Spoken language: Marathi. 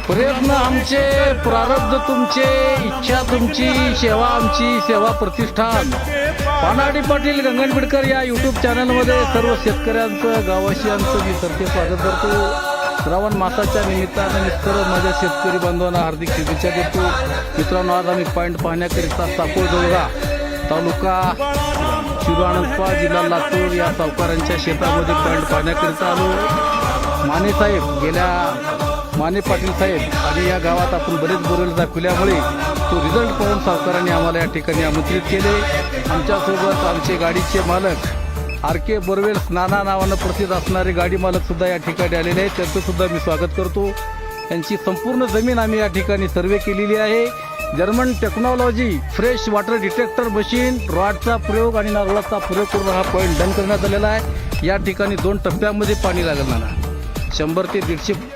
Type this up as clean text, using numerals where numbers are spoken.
प्रयत्न आमचे, प्रारब्ध तुमचे, इच्छा तुमची, सेवा आमची, सेवा प्रतिष्ठान. पानाडी पाटील गंगनबिडकर या युट्यूब चॅनलमध्ये सर्व शेतकऱ्यांचं, गाववासियांचं मी सरते स्वागत करतो. श्रावण मासाच्या निमित्तानं मी सर्व माझ्या शेतकरी बांधवांना हार्दिक शुभेच्छा देतो. मित्रांनो, आज आम्ही पॉईंट पाहण्याकरिता साकोळजोगा तालुका शिरूर जिल्हा लातूर या सावकारांच्या शेतामध्ये पॉईंट पाहण्याकरिता आलो. माने पाटील साहेब आणि या गावात आपण बरेच बोरवेल दाखवल्यामुळे तो रिझल्ट पाहून सावकारांनी आम्हाला या ठिकाणी आमंत्रित केले. आमच्यासोबत आमचे गाडीचे मालक RK बोरवेल्स नाना नावानं प्रसिद्ध असणारे गाडी मालक सुद्धा या ठिकाणी आलेले आहेत. त्यांचं सुद्धा मी स्वागत करतो. त्यांची संपूर्ण जमीन आम्ही या ठिकाणी सर्वे केलेली आहे. German technology fresh water detector machine, रॉडचा प्रयोग आणि नारळाचा प्रयोग करून हा पॉईंट डन करण्यात आलेला आहे. या ठिकाणी 2 टप्प्यामध्ये पाणी लागणार, 100 ते 150